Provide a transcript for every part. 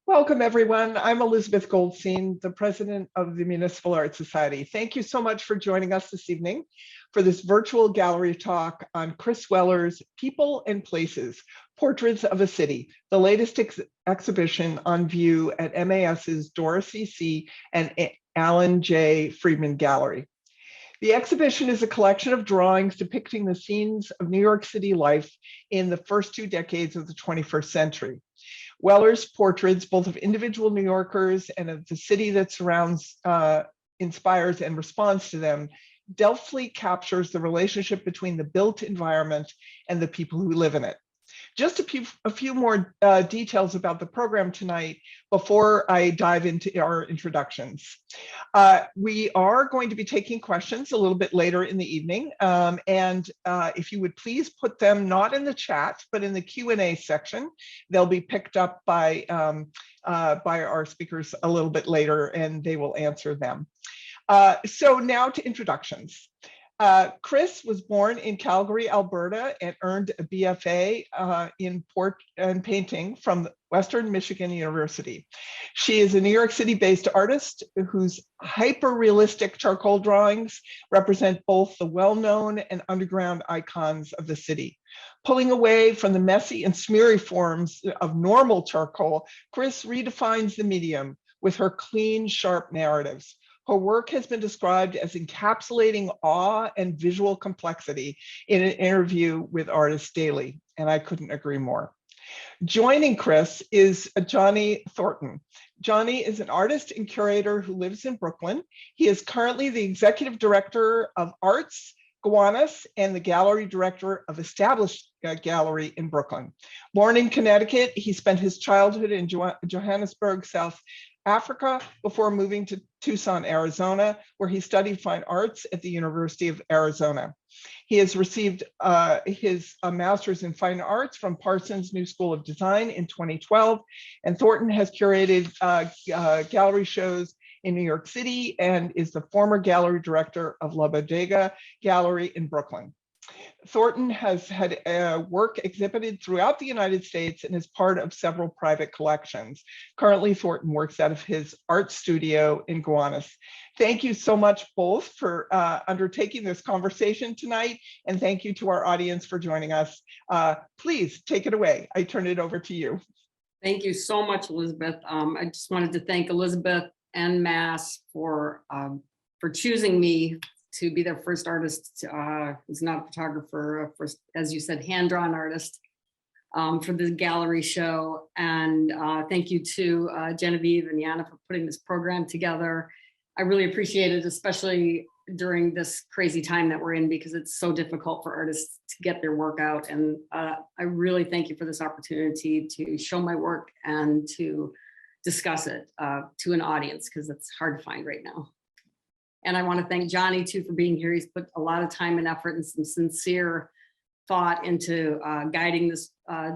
Welcome, everyone. I'm Elizabeth Goldstein, the president of the Municipal Art Society. Thank you so much for joining us this evening for this virtual gallery talk on Chris Weller's People and Places, Portraits of a City, the latest exhibition on view at MAS's Doris E.C. and Alan J. Friedman Gallery. The exhibition is a collection of drawings depicting the scenes of New York City life in the first 2 decades of the 21st century. Weller's portraits, both of individual New Yorkers and of the city that surrounds, inspires, and responds to them, deftly captures the relationship between the built environment and the people who live in it. Just a few more details about the program tonight before I dive into our introductions. We are going to be taking questions a little bit later in the evening, and if you would please put them not in the chat, but in the Q&A section. They'll be picked up by our speakers a little bit later, and they will answer them. So now to introductions. Chris was born in Calgary, Alberta, and earned a BFA in painting from Western Michigan University. She is a New York City-based artist whose hyper-realistic charcoal drawings represent both the well-known and underground icons of the city. Pulling away from the messy and smeary forms of normal charcoal, Chris redefines the medium with her clean, sharp narratives. Her work has been described as encapsulating awe and visual complexity in an interview with Artist Daily, and I couldn't agree more. Joining Chris is Johnny Thornton. Johnny is an artist and curator who lives in Brooklyn. He is currently the executive director of Arts Gowanus and the gallery director of Established Gallery in Brooklyn. Born in Connecticut, he spent his childhood in Johannesburg, South Africa, before moving to Tucson, Arizona, where he studied fine arts at the University of Arizona. He has received his master's in fine arts from Parsons New School of Design in 2012, and Thornton has curated gallery shows in New York City and is the former gallery director of La Bodega Gallery in Brooklyn. Thornton has had work exhibited throughout the United States and is part of several private collections. Currently, Thornton works out of his art studio in Gowanus. Thank you so much both for undertaking this conversation tonight, and thank you to our audience for joining us. Please take it away. I turn it over to you. Thank you so much, Elizabeth. I just wanted to thank Elizabeth and MAS for choosing me to be their first artist, who's not a photographer, first, as you said, hand-drawn artist for the gallery show. And thank you to Genevieve and Yana for putting this program together. I really appreciate it, especially during this crazy time that we're in, because it's so difficult for artists to get their work out. And I really thank you for this opportunity to show my work and to discuss it to an audience, because it's hard to find right now. And I want to thank Johnny too for being here. He's put a lot of time and effort and some sincere thought into guiding this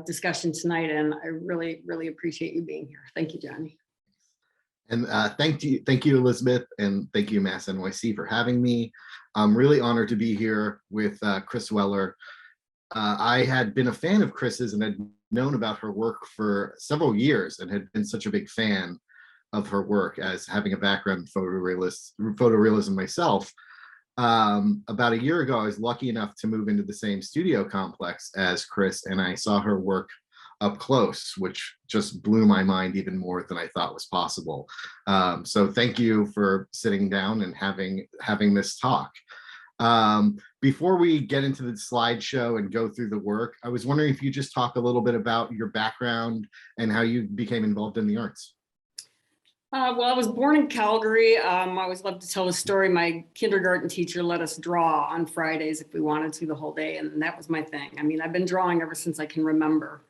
discussion tonight. And I really, really appreciate you being here. Thank you, Johnny. And thank you, Elizabeth, and thank you, MAS NYC, for having me. I'm really honored to be here with Chris Weller. I had been a fan of Chris's and had known about her work for several years and had been such a big fan of her work, as having a background in photorealism myself. About a year ago, I was lucky enough to move into the same studio complex as Chris, and I saw her work up close, which just blew my mind even more than I thought was possible. So thank you for sitting down and having this talk. Before we get into the slideshow and go through the work, I was wondering if you just talk a little bit about your background and how you became involved in the arts. Well, I was born in Calgary. I always love to tell the story. My kindergarten teacher let us draw on Fridays if we wanted to the whole day, and that was my thing. I mean, I've been drawing ever since I can remember.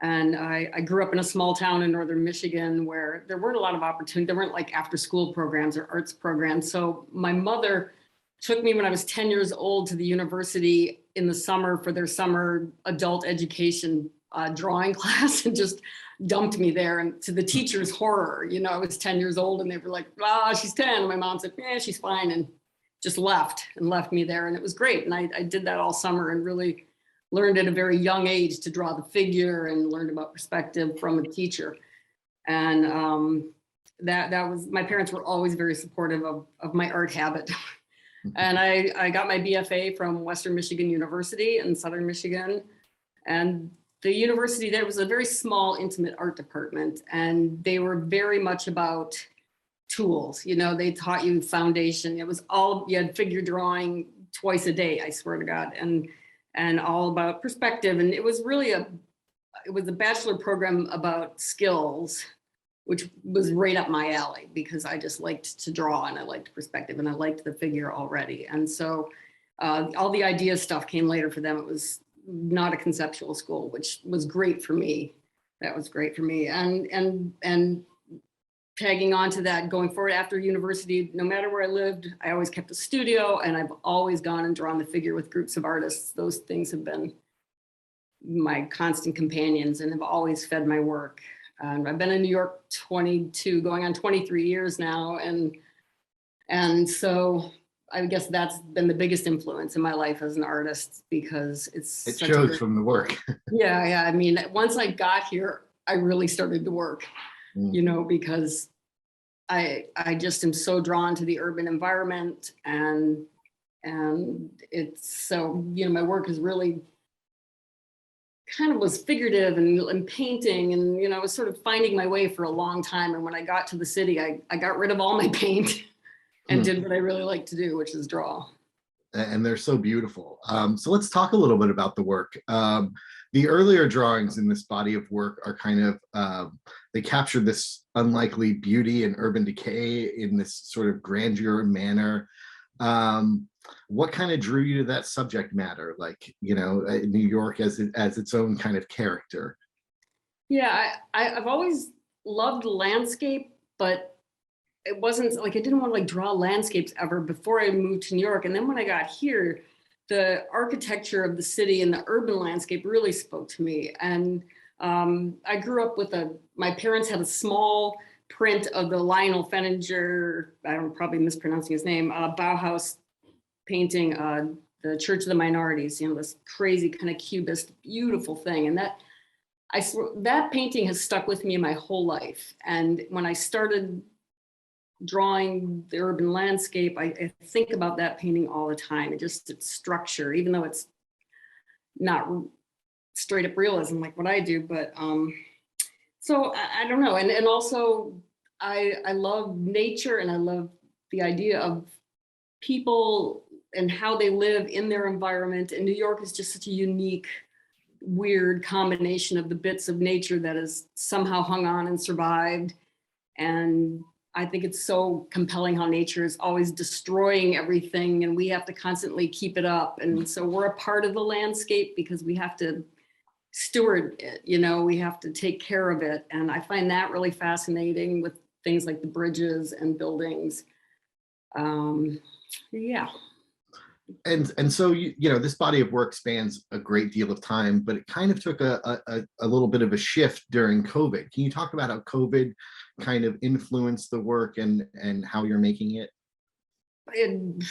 And I grew up in a small town in northern Michigan where there weren't a lot of opportunity. There weren't like after school programs or arts programs. So my mother took me when I was 10 years old to the university in the summer for their summer adult education drawing class, and just dumped me there. And to the teacher's horror, you know, I was 10 years old and they were like, "Ah, she's 10." And my mom said, "Yeah, she's fine," and just left me there. And it was great. And I did that all summer and really learned at a very young age to draw the figure and learned about perspective from a teacher. And that was, my parents were always very supportive of my art habit. And I got my BFA from Western Michigan University in Southern Michigan. And the university there was a very small, intimate art department. And they were very much about tools. You know, they taught you foundation. It was all, you had figure drawing twice a day, I swear to God. And all about perspective. And it was really it was a bachelor program about skills, which was right up my alley because I just liked to draw and I liked perspective and I liked the figure already. And so all the idea stuff came later for them. It was not a conceptual school, which was great for me. That was great for me. And tagging on to that, going forward after university, no matter where I lived, I always kept a studio and I've always gone and drawn the figure with groups of artists. Those things have been my constant companions and have always fed my work. I've been in New York 22, going on 23 years now. And so I guess that's been the biggest influence in my life as an artist because it shows from the work. Yeah. I mean, once I got here, I really started to work, you know, because I just am so drawn to the urban environment and it's so, you know, my work is really kind of was figurative and painting and, you know, I was sort of finding my way for a long time. And when I got to the city, I got rid of all my paint and did what I really like to do, which is draw. And they're so beautiful. So let's talk a little bit about the work. The earlier drawings in this body of work are kind of, they capture this unlikely beauty and urban decay in this sort of grandeur manner. What kind of drew you to that subject matter? Like, you know, New York as its own kind of character. Yeah, I've always loved landscape, but it wasn't like I didn't want to like draw landscapes ever before I moved to New York. And then when I got here, the architecture of the city and the urban landscape really spoke to me. And I grew up with my parents had a small print of the Lionel Fenninger, I'm probably mispronouncing his name, Bauhaus painting, the Church of the Minorities, you know, this crazy kind of cubist, beautiful thing. And that painting has stuck with me my whole life. And when I started drawing the urban landscape, I think about that painting all the time. Its structure, even though it's not straight up realism like what I do, but so I don't know. And also I love nature and I love the idea of people and how they live in their environment. And New York is just such a unique, weird combination of the bits of nature that has somehow hung on and survived. And I think it's so compelling how nature is always destroying everything and we have to constantly keep it up. And so we're a part of the landscape because we have to steward it, you know, we have to take care of it. And I find that really fascinating with things like the bridges and buildings. Yeah. And so, you know, this body of work spans a great deal of time, but it kind of took a little bit of a shift during COVID. Can you talk about how COVID kind of influenced the work and how you're making it?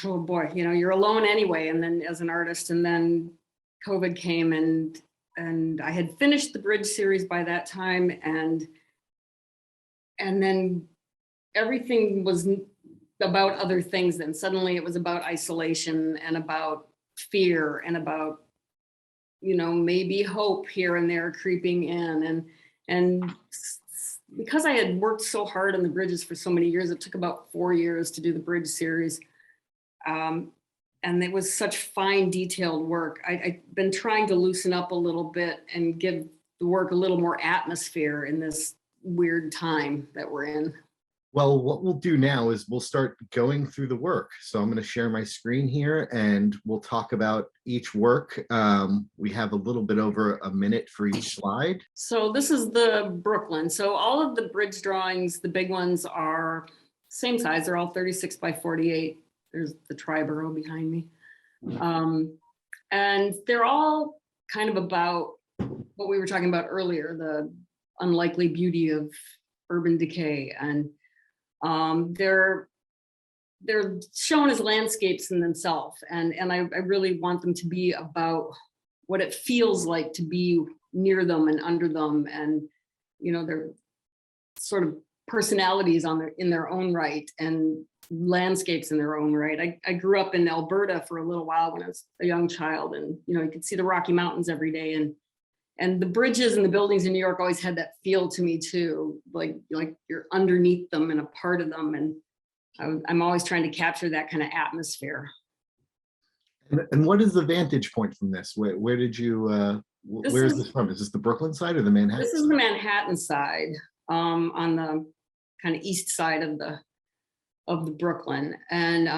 Oh boy, you know, you're alone anyway. And then as an artist, and then COVID came and I had finished the bridge series by that time. And then everything was about other things. Then suddenly it was about isolation and about fear and about, you know, maybe hope here and there creeping in. And because I had worked so hard on the bridges for so many years, it took about 4 years to do the bridge series. And it was such fine detailed work. I've been trying to loosen up a little bit and give the work a little more atmosphere in this weird time that we're in. Well, what we'll do now is we'll start going through the work. So I'm going to share my screen here and we'll talk about each work. We have a little bit over a minute for each slide. So this is the Brooklyn. So all of the bridge drawings, the big ones are same size. They're all 36 by 48. There's the Triborough behind me. And they're all kind of about what we were talking about earlier, the unlikely beauty of urban decay. And they're shown as landscapes in themselves. And I really want them to be about what it feels like to be near them and under them. And, you know, they're sort of personalities in their own right, and landscapes in their own right. I grew up in Alberta for a little while when I was a young child, and you could see the Rocky Mountains every day, and the bridges and the buildings in New York always had that feel to me too, like you're underneath them and a part of them, and I'm always trying to capture that kind of atmosphere. And what is the vantage point from this? Where did you, where is this from? Is this the Brooklyn side or the Manhattan? This is the Manhattan side, on the kind of east side of the Brooklyn. And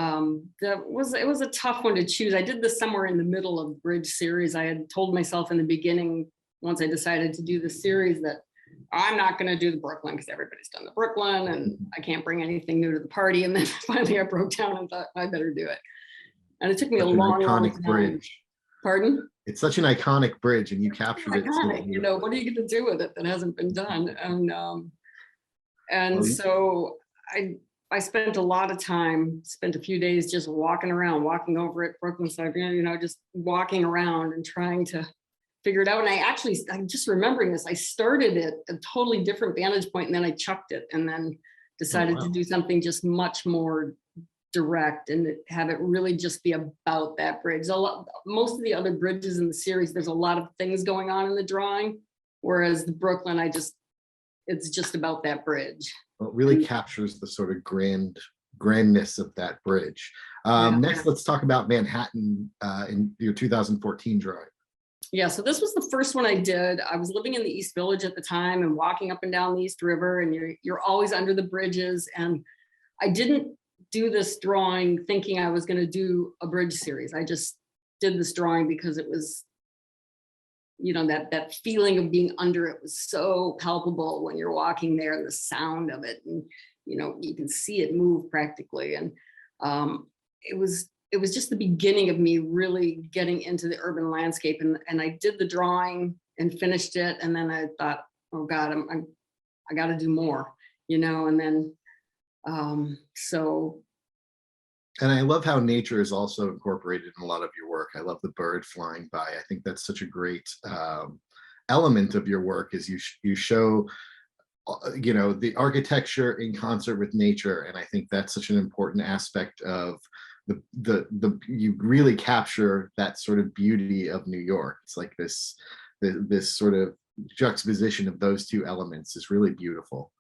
it was a tough one to choose. I did this somewhere in the middle of the bridge series. I had told myself in the beginning, once I decided to do the series, that I'm not going to do the Brooklyn because everybody's done the Brooklyn and I can't bring anything new to the party. And then finally I broke down and thought I better do it. And it took me a long iconic time. bridge. Pardon? It's such an iconic bridge, and you captured it. Iconic, what are you going to do with it that hasn't been done? And so I spent a lot of time, spent a few days just walking around, walking over at Brooklyn side, just walking around and trying to figure it out. And I'm just remembering this. I started at a totally different vantage point, and then I chucked it, and then decided to do something just much more direct and have it really just be about that bridge. Most of the other bridges in the series, there's a lot of things going on in the drawing, whereas the Brooklyn, it's just about that bridge. Well, it really captures the sort of grandness of that bridge. Next, let's talk about Manhattan in your 2014 drawing. Yeah, so this was the first one I did. I was living in the East Village at the time and walking up and down the East River, and you're always under the bridges. And I didn't do this drawing thinking I was going to do a bridge series. I just did this drawing because it was, that feeling of being under it was so palpable when you're walking there, and the sound of it, and you can see it move practically. And it was just the beginning of me really getting into the urban landscape. And I did the drawing and finished it, and then I thought, oh God, I got to do more, and then And I love how nature is also incorporated in a lot of your work. I love the bird flying by. I think that's such a great element of your work, is you show the architecture in concert with nature. And I think that's such an important aspect of you really capture that sort of beauty of New York. It's like this sort of juxtaposition of those two elements is really beautiful.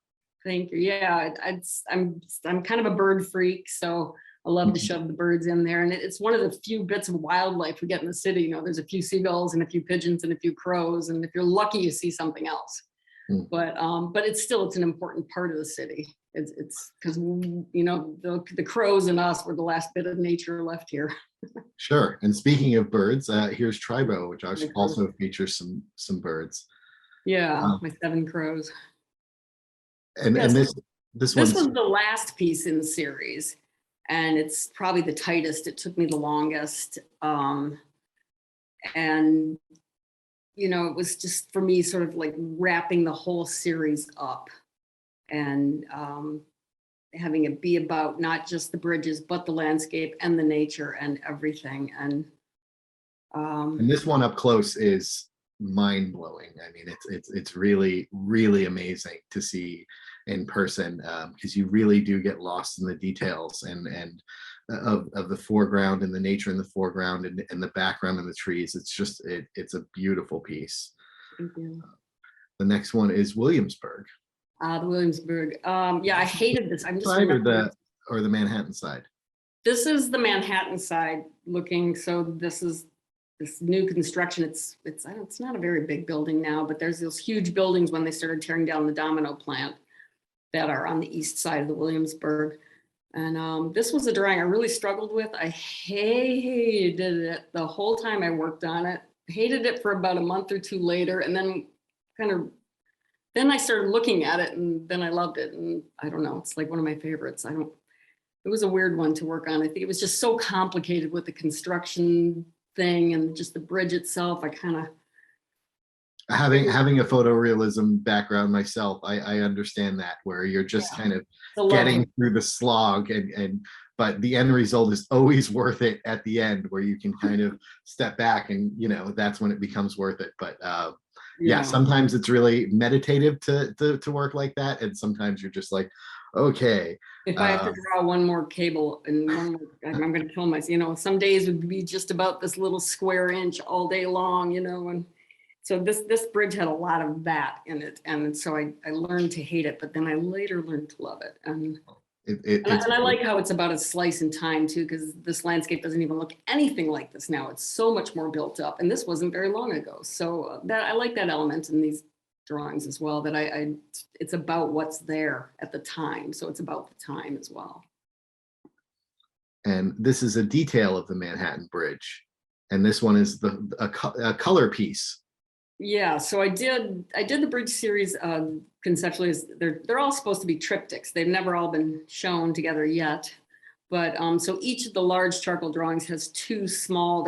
Thank you. Yeah, I'm kind of a bird freak, so I love to shove the birds in there. And it's one of the few bits of wildlife we get in the city. There's a few seagulls and a few pigeons and a few crows, and if you're lucky, you see something else. But it's an important part of the city. It's because the crows and us were the last bit of nature left here. Sure. And speaking of birds, here's Tribo, which also features some birds. Yeah, my 7 crows. And this was the last piece in the series, and it's probably the tightest. It took me the longest, and it was just for me sort of like wrapping the whole series up, and having it be about not just the bridges but the landscape and the nature and everything. And this one up close is mind-blowing. I mean, it's really, really amazing to see in person, because you really do get lost in the details and of the foreground and the nature in the foreground and the background and the trees. It's a beautiful piece. Thank you. The next one is Williamsburg. The Williamsburg. Yeah, I hated this. I'm just or the Manhattan side. This is the Manhattan side looking. So this is this new construction. It's not a very big building now, but there's those huge buildings when they started tearing down the Domino plant that are on the east side of the Williamsburg. And this was a drawing I really struggled with. I hated it the whole time I worked on it. Hated it for about a month or two later, and then then I started looking at it, and then I loved it. And I don't know, it's like one of my favorites. It was a weird one to work on. I think it was just so complicated with the construction thing and just the bridge itself. Having a photorealism background myself, I understand that, where you're just kind of It's a lovely, getting through the slog, and but the end result is always worth it at the end, where you can kind of step back, and that's when it becomes worth it. But yeah, yeah. sometimes it's really meditative to work like that, and sometimes you're just like, okay. If I have to draw one more cable and one more, I'm going to kill myself. Some days would be just about this little square inch all day long, and so this bridge had a lot of that in it, and so I learned to hate it, but then I later learned to love it, and I like how it's about a slice in time too, because this landscape doesn't even look anything like this now. It's so much more built up, and this wasn't very long ago. So that I like that element in these drawings as well. That it's about what's there at the time, so it's about the time as well. And this is a detail of the Manhattan Bridge, and this one is a color piece. Yeah, so I did the bridge series conceptually. They're all supposed to be triptychs. They've never all been shown together yet, but so each of the large charcoal drawings has two small.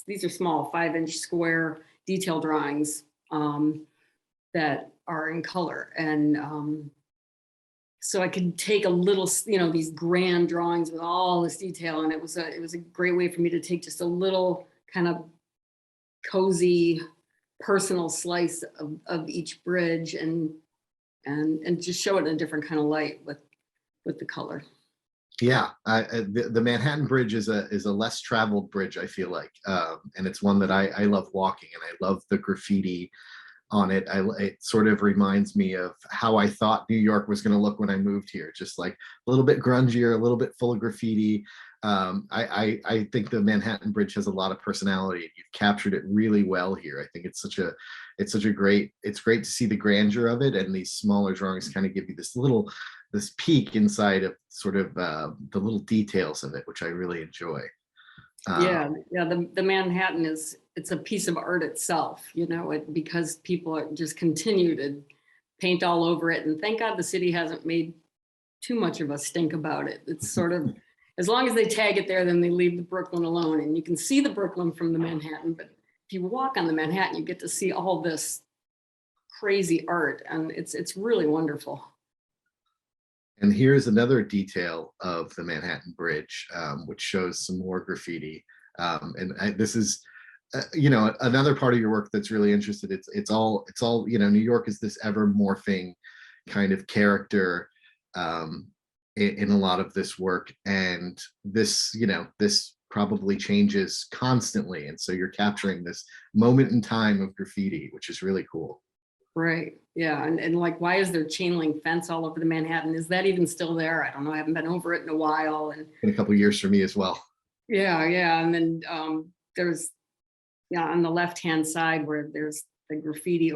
These are small 5-inch square detail drawings that are in color, and so I could take a little, these grand drawings with all this detail, and it was a great way for me to take just a little kind of cozy personal slice of each bridge and just show it in a different kind of light with the color. Yeah, the Manhattan Bridge is a less traveled bridge, I feel like, and it's one that I love walking, and I love the graffiti on it. It sort of reminds me of how I thought New York was going to look when I moved here, just like a little bit grungier, a little bit full of graffiti. I think the Manhattan Bridge has a lot of personality, and you've captured it really well here. I think it's great to see the grandeur of it, and these smaller drawings kind of give you this peek inside of sort of the little details of it, which I really enjoy. Yeah, the Manhattan it's a piece of art itself, because people just continue to paint all over it, and thank God the city hasn't made too much of a stink about it. It's sort of, as long as they tag it there, then they leave the Brooklyn alone, and you can see the Brooklyn from the Manhattan, but if you walk on the Manhattan, you get to see all this crazy art, and it's really wonderful. And here's another detail of the Manhattan Bridge, which shows some more graffiti. This is, another part of your work that's really interested. It's all, New York is this ever morphing kind of character in a lot of this work, and this probably changes constantly. And so you're capturing this moment in time of graffiti, which is really cool. Right. Yeah. And like, why is there chain link fence all over the Manhattan? Is that even still there? I don't know. I haven't been over it in a while. And in a couple of years for me as well. Yeah. Yeah. And then there's, on the left-hand side where there's the graffiti,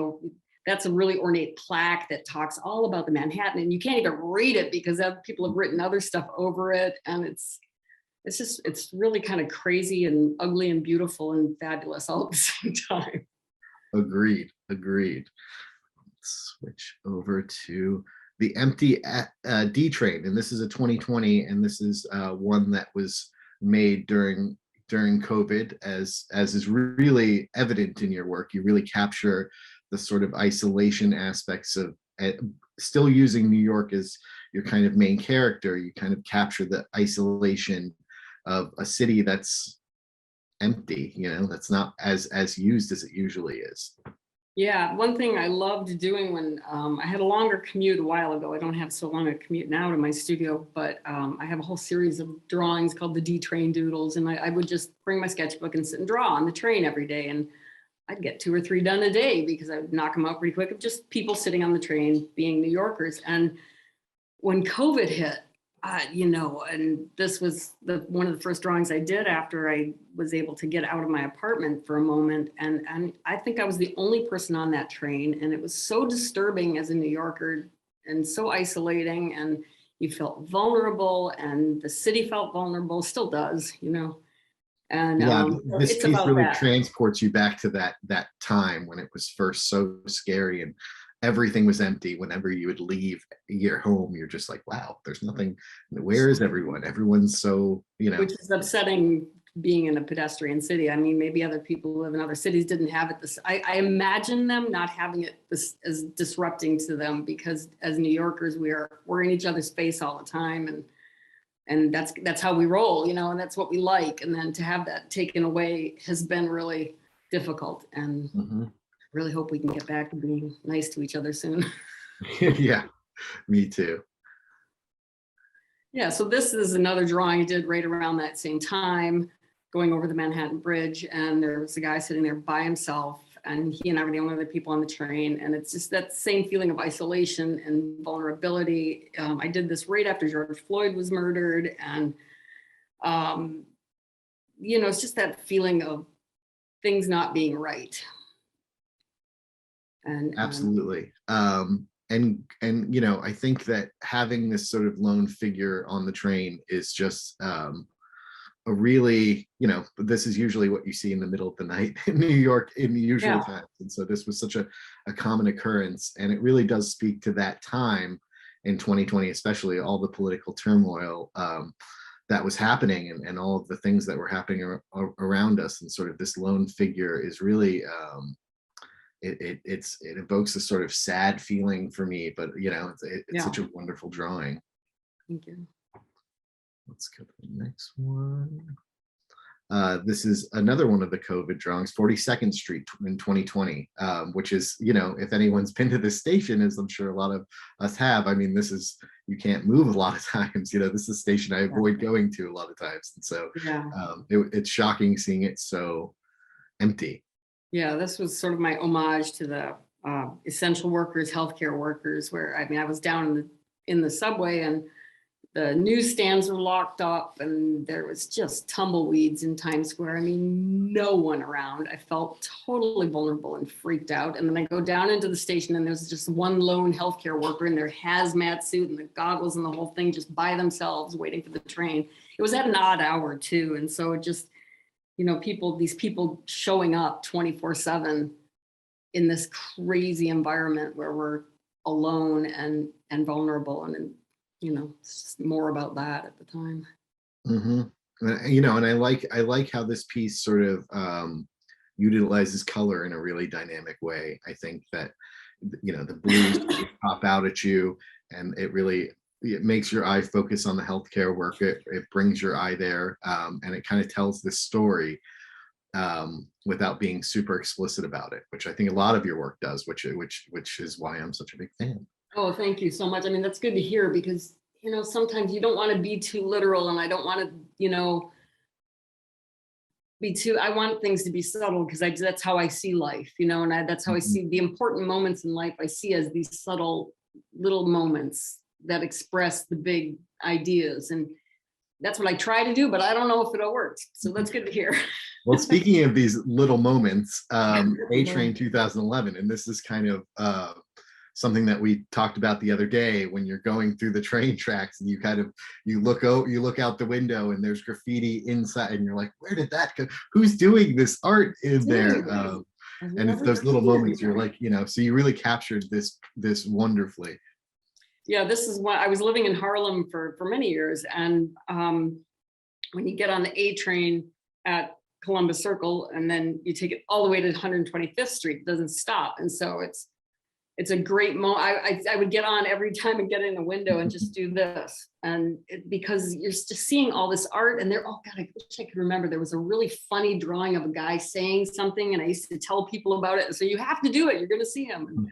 that's a really ornate plaque that talks all about the Manhattan. And you can't even read it because people have written other stuff over it. And it's really kind of crazy and ugly and beautiful and fabulous all at the same time. Agreed. Let's switch over to the empty D train, and this is a 2020, and this is one that was made during COVID, as is really evident in your work. You really capture the sort of isolation aspects of still using New York as your kind of main character. You kind of capture the isolation of a city that's empty, that's not as used as it usually is. Yeah, one thing I loved doing when I had a longer commute a while ago. I don't have so long a commute now to my studio, but I have a whole series of drawings called the D Train Doodles, and I would just bring my sketchbook and sit and draw on the train every day, and I'd get 2 or 3 done a day because I would knock them out pretty quick of just people sitting on the train being New Yorkers. And when COVID hit, and this was one of the first drawings I did after I was able to get out of my apartment for a moment. And I think I was the only person on that train. And it was so disturbing as a New Yorker and so isolating, and you felt vulnerable, and the city felt vulnerable, still does, And yeah, this piece really that. transports you back to that time when it was first so scary and everything was empty. Whenever you would leave your home, you're just like, wow, there's nothing. Where is everyone? Everyone's so, Which is upsetting being in a pedestrian city. I mean, maybe other people who live in other cities didn't have it this. I imagine them not having it this as disrupting to them, because as New Yorkers, we're in each other's face all the time, and that's how we roll, you know, and that's what we like. And then to have that taken away has been really difficult, and Mhm. really hope we can get back to being nice to each other soon. Yeah, me too. Yeah, so this is another drawing I did right around that same time, going over the Manhattan Bridge, and there was a guy sitting there by himself, and he and I were the only other people on the train, and it's just that same feeling of isolation and vulnerability. I did this right after George Floyd was murdered, and you know, it's just that feeling of things not being right. And Absolutely. And you know, I think that having this sort of lone figure on the train is just a really, you know, this is usually what you see in the middle of the night in New York in the usual Yeah. times. And so this was such a common occurrence. And it really does speak to that time in 2020, especially all the political turmoil that was happening, and all of the things that were happening around us. And sort of this lone figure is really, it evokes a sort of sad feeling for me, but you know, it's Yeah. such a wonderful drawing. thank you. Let's go to the next one. This is another one of the COVID drawings, 42nd Street in 2020, which is, you know, if anyone's been to this station, as I'm sure a lot of us have, I mean, this is, you can't move a lot of times, you know, this is a station I avoid going to a lot of times. And so Yeah. it's shocking seeing it so empty. Yeah, this was sort of my homage to the essential workers, healthcare workers, where I mean, I was down in the subway, and the newsstands were locked up, and there was just tumbleweeds in Times Square. I mean, no one around. I felt totally vulnerable and freaked out. And then I go down into the station, and there's just one lone healthcare worker in their hazmat suit and the goggles and the whole thing, just by themselves waiting for the train. It was at an odd hour too. And so it just, you know, these people showing up 24/7 in this crazy environment where we're alone and vulnerable, and you know, it's just more about that at the time. Hmm. You know, and I like how this piece sort of utilizes color in a really dynamic way. I think that, you know, the blues pop out at you, and it makes your eye focus on the healthcare worker. It brings your eye there, and it kind of tells this story without being super explicit about it, which I think a lot of your work does, which is why I'm such a big fan. Oh, thank you so much. I mean, that's good to hear, because, you know, sometimes you don't want to be too literal, and I don't want to, you know, I want things to be subtle, because that's how I see life, you know, and that's how I see the important moments in life. I see as these subtle little moments that express the big ideas. And that's what I try to do, but I don't know if it'll work. So that's good to hear. Well, speaking of these little moments, A Train 2011, and this is kind of something that we talked about the other day, when you're going through the train tracks and you look out the window and there's graffiti inside, and you're like, where did that go? Who's doing this art in there? And it's those little moments you're like, you know, so you really captured this wonderfully. Yeah, this is what I was living in Harlem for many years. And when you get on the A train at Columbus Circle, and then you take it all the way to 125th Street, it doesn't stop. And so it's a great moment. I would get on every time and get in a window and just do this. And because you're just seeing all this art, and they're, oh God, I wish I could remember. There was a really funny drawing of a guy saying something, and I used to tell people about it. So you have to do it. You're going to see him. And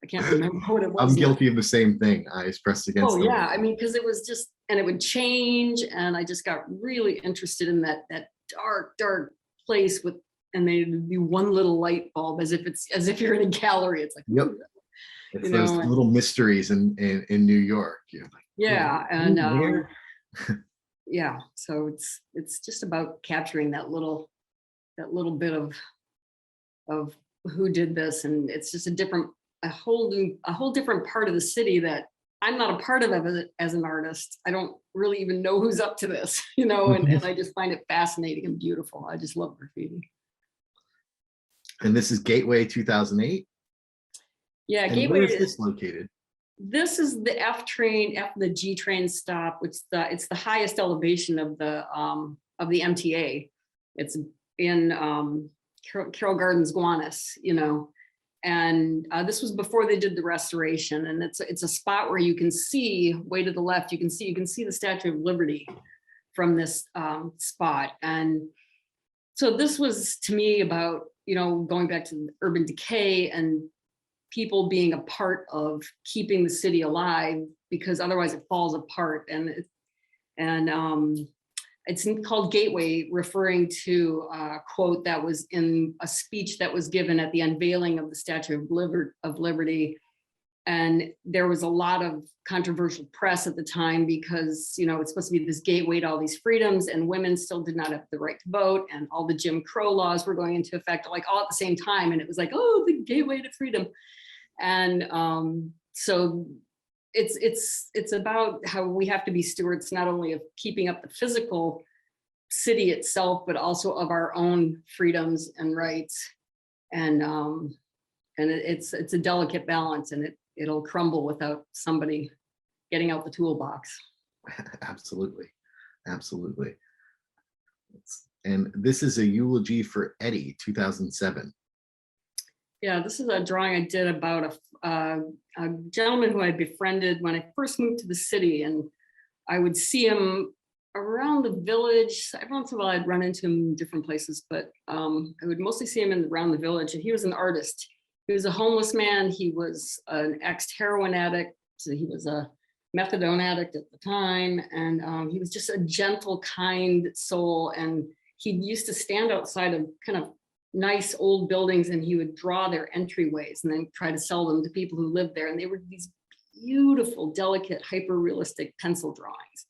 I can't remember what it was. I'm guilty of the same thing. Eyes pressed against. Oh yeah, I mean, because it was just, and it would change, and I just got really interested in that dark place with, and they'd be one little light bulb, as if you're in a gallery. It's like, yep, it's those little mysteries in New York. You're like, yeah, and yeah, so it's just about capturing that little bit of who did this, and it's just a whole different part of the city that I'm not a part of as an artist. I don't really even know who's up to this, you know, and I just find it fascinating and beautiful. I just love graffiti. And this is Gateway 2008. Yeah, and Gateway. Where is this located? This is the the G train stop, which it's the highest elevation of the MTA. It's in Carroll Gardens, Gowanus, and this was before they did the restoration. And it's a spot where you can see, way to the left, you can see the Statue of Liberty from this spot. And so this was to me about, going back to urban decay and people being a part of keeping the city alive, because otherwise it falls apart. And it's called Gateway, referring to a quote that was in a speech that was given at the unveiling of the Statue of Liberty. And there was a lot of controversial press at the time because, it's supposed to be this gateway to all these freedoms, and women still did not have the right to vote, and all the Jim Crow laws were going into effect, like all at the same time. And it was like, oh, the gateway to freedom. And so it's about how we have to be stewards, not only of keeping up the physical city itself, but also of our own freedoms and rights. And it's a delicate balance, and it'll crumble without somebody getting out the toolbox. Absolutely. Absolutely. And this is a eulogy for Eddie, 2007. Yeah, this is a drawing I did about a gentleman who I befriended when I first moved to the city, and I would see him around the village. Every once in a while I'd run into him in different places, but I would mostly see him around the village. And he was an artist. He was a homeless man. He was an ex-heroin addict. So he was a methadone addict at the time. And he was just a gentle, kind soul. And he used to stand outside of kind of nice old buildings, and he would draw their entryways and then try to sell them to people who lived there. And they were these beautiful, delicate, hyper-realistic pencil drawings.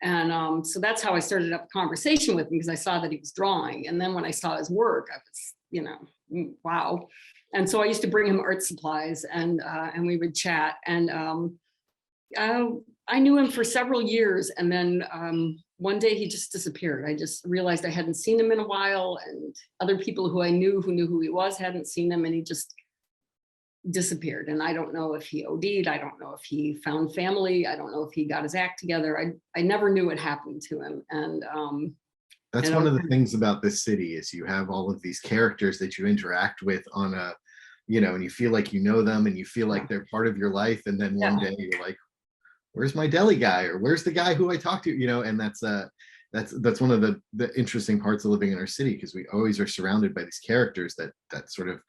And so that's how I started up a conversation with him, because I saw that he was drawing. And then when I saw his work, I was, wow. And so I used to bring him art supplies, and we would chat. And I knew him for several years. And then one day he just disappeared. I just realized I hadn't seen him in a while, and other people who I knew who he was hadn't seen him, and he just disappeared. And I don't know if he OD'd. I don't know if he found family. I don't know if he got his act together. I never knew what happened to him. And that's one of the things about this city, is you have all of these characters that you interact with on a, and you feel like you know them, and you feel like they're part of your life. And then one day you're like, where's my deli guy, or where's the guy who I talked to, and that's one of the interesting parts of living in our city, because we always are surrounded by these characters that sort of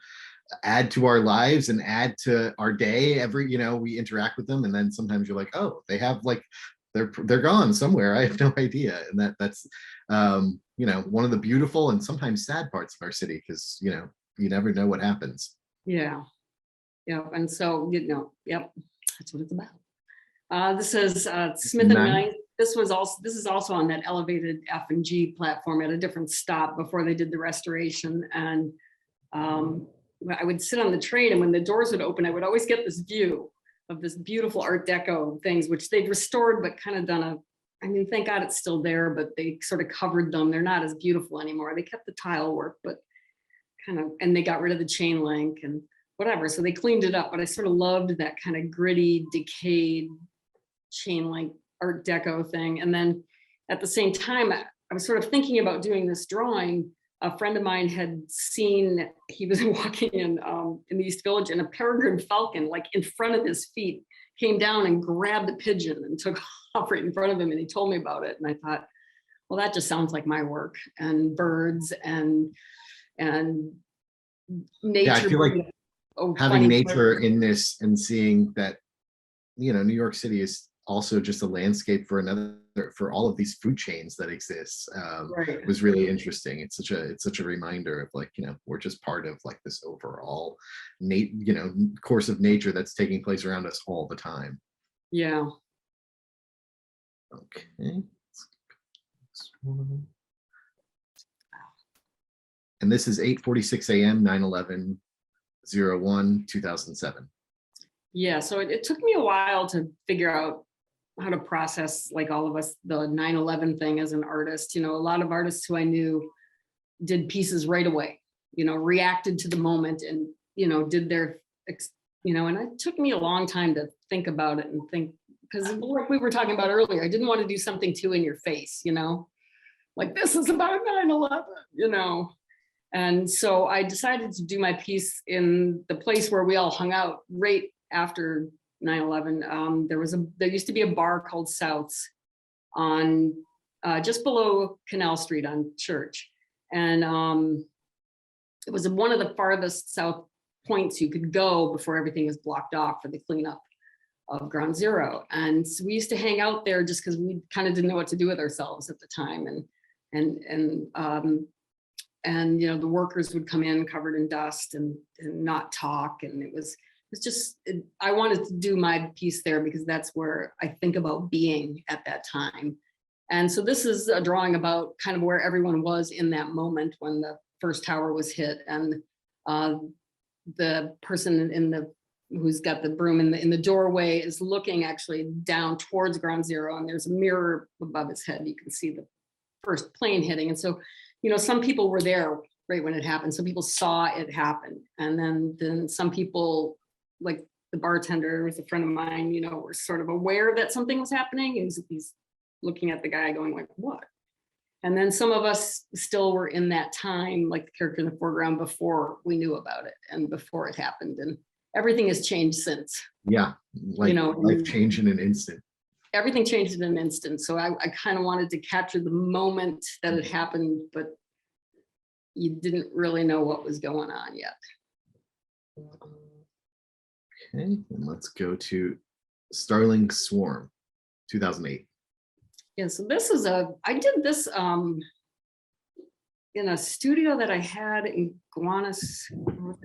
add to our lives and add to our day. We interact with them, and then sometimes you're like, oh, they have they're gone somewhere. I have no idea. And that's one of the beautiful and sometimes sad parts of our city, because you never know what happens. Yeah. And so yep, that's what it's about. This is Smith and Nine. This is also on that elevated F&G platform at a different stop before they did the restoration. And I would sit on the train, and when the doors would open, I would always get this view of this beautiful Art Deco things, which they've restored, but kind of done thank God it's still there, but they sort of covered them. They're not as beautiful anymore. They kept the tile work, but and they got rid of the chain link and whatever. So they cleaned it up, but I sort of loved that kind of gritty, decayed chain link Art Deco thing. And then at the same time, I was sort of thinking about doing this drawing. A friend of mine had seen, he was walking in the East Village, and a peregrine falcon, like in front of his feet, came down and grabbed a pigeon and took off right in front of him. And he told me about it. And I thought, well, that just sounds like my work, and birds and nature. Yeah, I feel like having nature in this, and seeing that, New York City is also just a landscape for all of these food chains that exist. Right. Was really interesting. It's such a reminder of we're just part of this overall course of nature that's taking place around us all the time. Yeah. Okay. And this is 8:46 a.m. 9/11/01/2007. Yeah, so it took me a while to figure out how to process, like all of us, the 9/11 thing as an artist. A lot of artists who I knew did pieces right away, reacted to the moment, and, did their, and it took me a long time to think about it and think, because like we were talking about earlier, I didn't want to do something too in your face, like, this is about 9/11, you know. And so I decided to do my piece in the place where we all hung out right after 9/11. There used to be a bar called South's on just below Canal Street on Church. And it was one of the farthest south points you could go before everything was blocked off for the cleanup of Ground Zero. And so we used to hang out there just because we kind of didn't know what to do with ourselves at the time. And you know, the workers would come in covered in dust and not talk. And I wanted to do my piece there because that's where I think about being at that time. And so this is a drawing about kind of where everyone was in that moment when the first tower was hit, and the person who's got the broom in the doorway is looking actually down towards Ground Zero, and there's a mirror above his head. You can see the first plane hitting. And so, you know, some people were there right when it happened. Some people saw it happen. And then some people, like the bartender was a friend of mine, you know, were sort of aware that something was happening. He's looking at the guy going like, what? And then some of us still were in that time, like the character in the foreground, before we knew about it and before it happened. And everything has changed since. Yeah, like, you know, life changed in an instant. Everything changed in an instant. So I kind of wanted to capture the moment that it happened, but you didn't really know what was going on yet. Okay, and let's go to Starling Swarm, 2008. Yeah, so I did this in a studio that I had in Gowanus,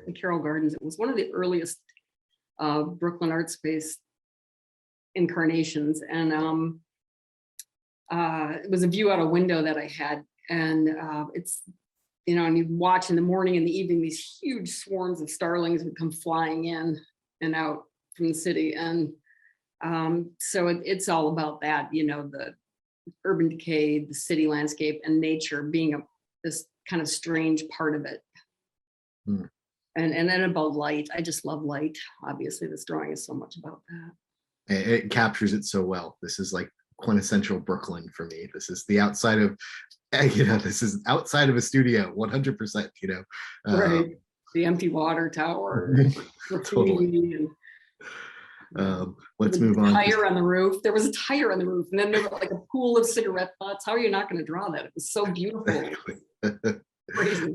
the Carroll Gardens. It was one of the earliest Brooklyn art space incarnations. And it was a view out a window that I had. And it's, you know, and you'd watch in the morning and the evening, these huge swarms of starlings would come flying in and out from the city. And so it's all about that, you know, the urban decay, the city landscape, and nature being this kind of strange part of it. And then about light. I just love light. Obviously, this drawing is so much about that. It captures it so well. This is like quintessential Brooklyn for me. This is the outside of, you know, this is outside of a studio, 100%, you know. Right. The empty water tower. Totally. Let's move on. Tire on the roof. There was a tire on the roof, and then there was like a pool of cigarette butts. How are you not going to draw that? It was so beautiful. Crazy.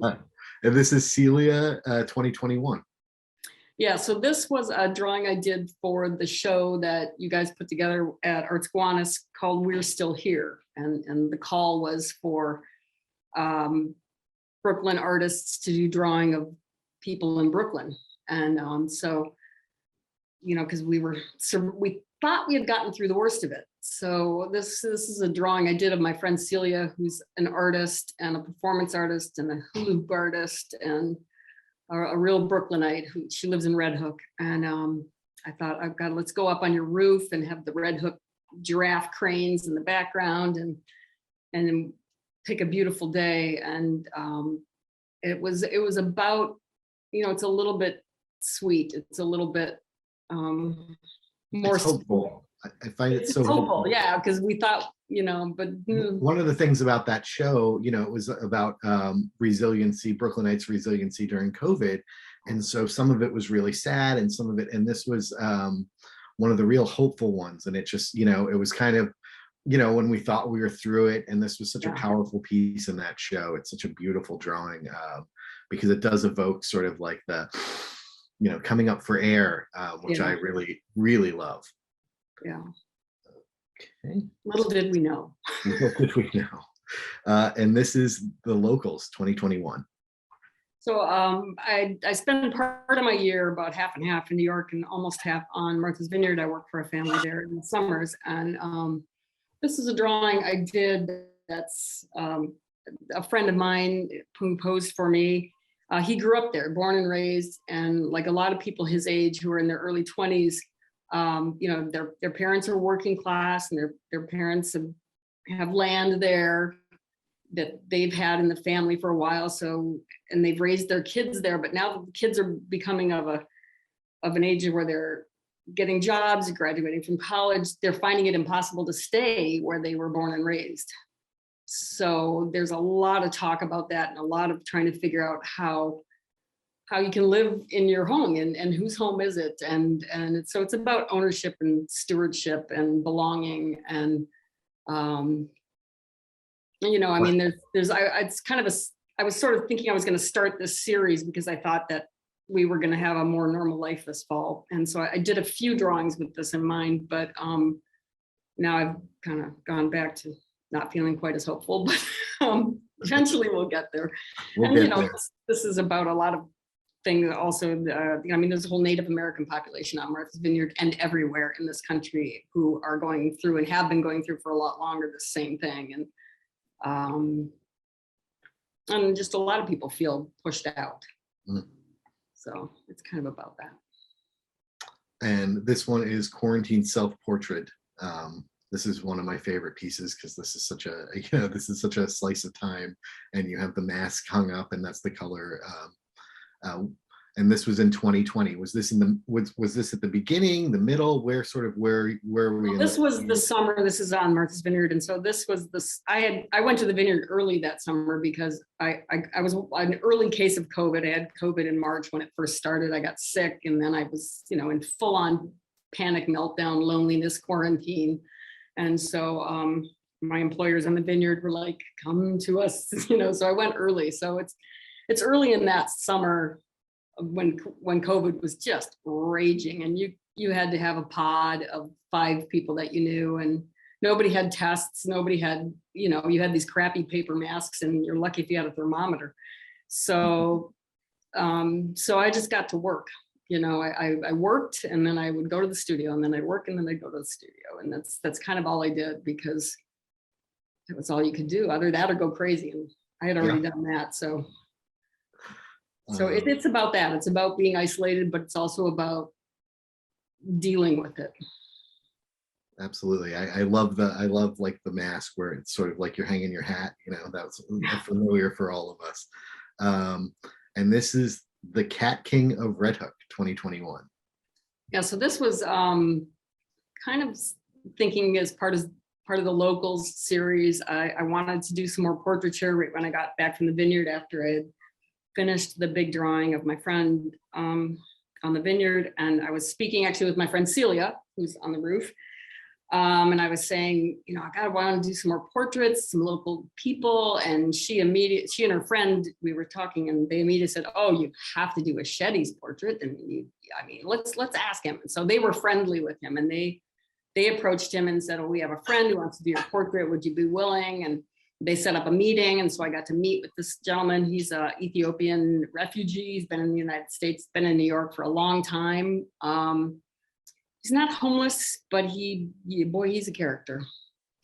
And this is Celia, 2021. Yeah, so this was a drawing I did for the show that you guys put together at Arts Gowanus called We're Still Here. And the call was for Brooklyn artists to do drawing of people in Brooklyn. And so, you know, because we thought we had gotten through the worst of it. So this is a drawing I did of my friend Celia, who's an artist and a performance artist and a hula hoop artist and a real Brooklynite. She lives in Red Hook. And I thought, oh God, let's go up on your roof and have the Red Hook giraffe cranes in the background and pick a beautiful day. And it was about, you know, it's a little bit sweet. It's a little bit more it's hopeful. I find it so hopeful. Yeah, because we thought, you know, but one of the things about that show, you know, it was about resiliency, Brooklynites' resiliency during COVID. And so some of it was really sad and some of it, and this was one of the real hopeful ones. And it just, you know, it was kind of, you know, when we thought we were through it, and this was such a powerful piece in that show. It's such a beautiful drawing because it does evoke sort of like the, you know, coming up for air, which I really, really love. Yeah. Okay. Little did we know. Little did we know. And this is The Locals, 2021. So I spend part of my year, about half and half, in New York and almost half on Martha's Vineyard. I work for a family there in the summers. And this is a drawing I did that's a friend of mine who posed for me. He grew up there, born and raised, and like a lot of people his age who are in their early 20s, you know, their parents are working class, and their parents have land there that they've had in the family for a while. So, and they've raised their kids there, but now the kids are becoming of an age where they're getting jobs, graduating from college. They're finding it impossible to stay where they were born and raised. So there's a lot of talk about that and a lot of trying to figure out how you can live in your home and whose home is it? So it's about ownership and stewardship and belonging. And, I mean, it's kind of I was sort of thinking I was going to start this series because I thought that we were going to have a more normal life this fall. And so I did a few drawings with this in mind, but now I've kind of gone back to not feeling quite as hopeful, but eventually we'll get there. We'll And, get there. this is about a lot of things also. I mean, there's a whole Native American population on Martha's Vineyard and everywhere in this country who are going through and have been going through for a lot longer the same thing. And just a lot of people feel pushed out. Mm. So it's kind of about that. And this one is Quarantine Self-Portrait. This is one of my favorite pieces because this is such a slice of time, and you have the mask hung up, and that's the color. And this was in 2020. Was this was this at the beginning, the middle? Where were we? This was the summer. This is on Martha's Vineyard, and so this was this. I went to the vineyard early that summer because I was an early case of COVID. I had COVID in March when it first started. I got sick, and then I was in full on panic, meltdown, loneliness, quarantine, and so my employers on the vineyard were like, "Come to us," So I went early. So it's early in that summer when COVID was just raging, and you had to have a pod of 5 people that you knew, and nobody had tests, nobody had, you had these crappy paper masks, and you're lucky if you had a thermometer. So I just got to work. I worked, and then I would go to the studio, and then I'd work, and then I'd go to the studio, and that's kind of all I did because that was all you could do. Either that or go crazy, and I had already done that. So it's about that. It's about being isolated, but it's also about dealing with it. Absolutely. I love like the mask where it's sort of like you're hanging your hat, that's familiar for all of us. And this is the Cat King of Red Hook 2021. Yeah. So this was kind of thinking as part of the Locals series. I wanted to do some more portraiture right when I got back from the vineyard after I had finished the big drawing of my friend on the vineyard. And I was speaking actually with my friend Celia, who's on the roof. And I was saying, I want to do some more portraits, some local people. And she and her friend, we were talking, and they immediately said, "Oh, you have to do a Shetty's portrait." And let's ask him. And so they were friendly with him, and they approached him and said, "Oh, we have a friend who wants to do your portrait. Would you be willing?" And they set up a meeting. And so I got to meet with this gentleman. He's an Ethiopian refugee. He's been in the United States, been in New York for a long time. He's not homeless, but he's a character.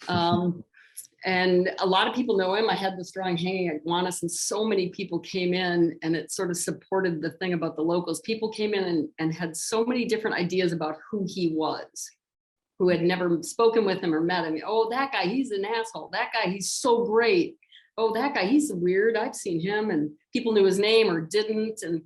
And a lot of people know him. I had this drawing hanging at Gowanus, and so many people came in, and it sort of supported the thing about the Locals. People came in and had so many different ideas about who he was, who had never spoken with him or met him. "Oh, that guy, he's an asshole. That guy, he's so great. Oh, that guy, he's weird. I've seen him." And people knew his name or didn't. And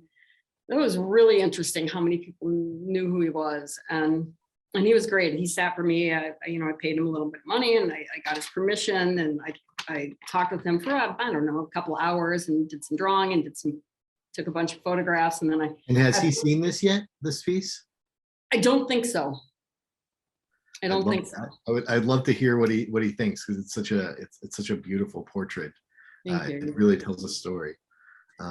it was really interesting how many people knew who he was. And he was great. He sat for me. I paid him a little bit of money, and I got his permission, and I talked with him for, I don't know, a couple of hours, and did some drawing and took a bunch of photographs. And then And has he seen this yet, this piece? I don't think so. I don't think so. I'd love to hear what he thinks, because it's such a beautiful portrait. Thank you. It really tells a story.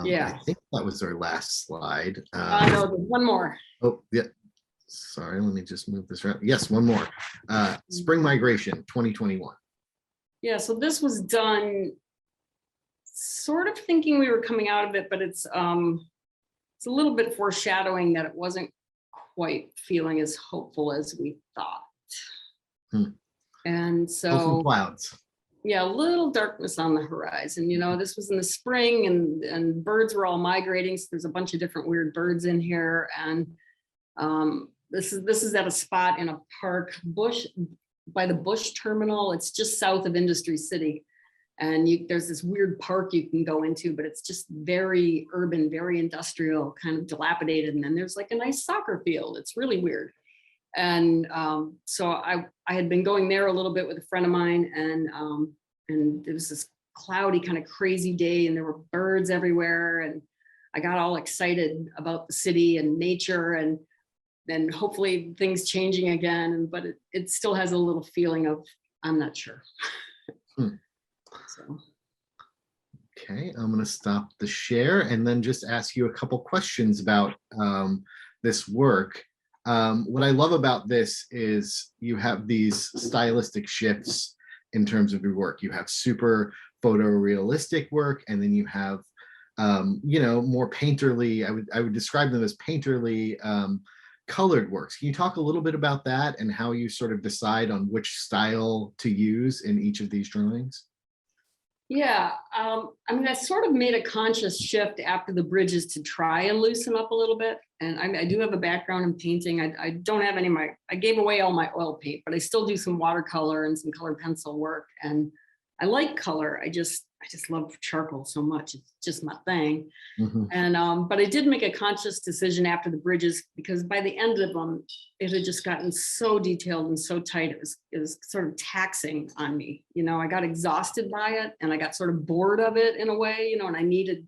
Yeah. I think that was our last slide. No, there's one more. Oh, yeah. Sorry, let me just move this around. Yes, one more. Spring Migration 2021. Yeah, so this was done sort of thinking we were coming out of it, but it's a little bit foreshadowing that it wasn't quite feeling as hopeful as we thought. And so Clouds. Yeah, a little darkness on the horizon. This was in the spring, and birds were all migrating. So there's a bunch of different weird birds in here. And this is at a spot in a park, by the Bush Terminal. It's just south of Industry City. And there's this weird park you can go into, but it's just very urban, very industrial, kind of dilapidated. And then there's like a nice soccer field. It's really weird. And so I had been going there a little bit with a friend of mine, and and it was this cloudy kind of crazy day, and there were birds everywhere, and I got all excited about the city and nature, and then hopefully things changing again, but it still has a little feeling of, I'm not sure. So. Okay, I'm going to stop the share and then just ask you a couple questions about this work. What I love about this is you have these stylistic shifts in terms of your work. You have super photorealistic work, and then you have, more painterly. I would describe them as painterly colored works. Can you talk a little bit about that and how you sort of decide on which style to use in each of these drawings? Yeah, I sort of made a conscious shift after the bridges to try and loosen up a little bit. And I do have a background in painting. I don't have any of I gave away all my oil paint, but I still do some watercolor and some colored pencil work. And I like color. I just love charcoal so much. It's just my thing. Mm-hmm. And but I did make a conscious decision after the bridges, because by the end of them, it had just gotten so detailed and so tight. It was sort of taxing on me. I got exhausted by it, and I got sort of bored of it in a way, and I needed.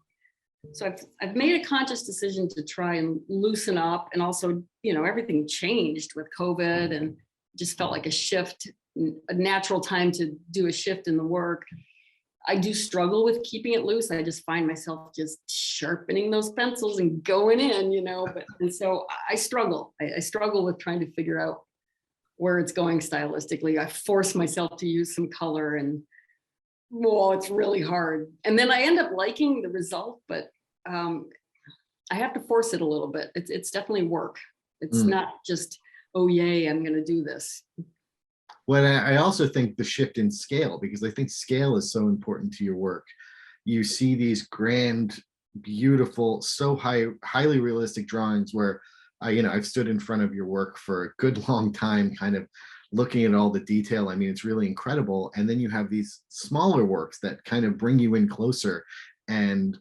So I've made a conscious decision to try and loosen up, and also, everything changed with COVID, and just felt like a shift, a natural time to do a shift in the work. I do struggle with keeping it loose. I just find myself just sharpening those pencils and going in, and so I struggle. I struggle with trying to figure out where it's going stylistically. I force myself to use some color, and it's really hard. And then I end up liking the result, but I have to force it a little bit. It's definitely work. It's not just, oh, yay, I'm going to do this. Well, I also think the shift in scale, because I think scale is so important to your work. You see these grand, beautiful, so highly realistic drawings where I've stood in front of your work for a good long time, kind of looking at all the detail. I mean, it's really incredible. And then you have these smaller works that kind of bring you in closer, and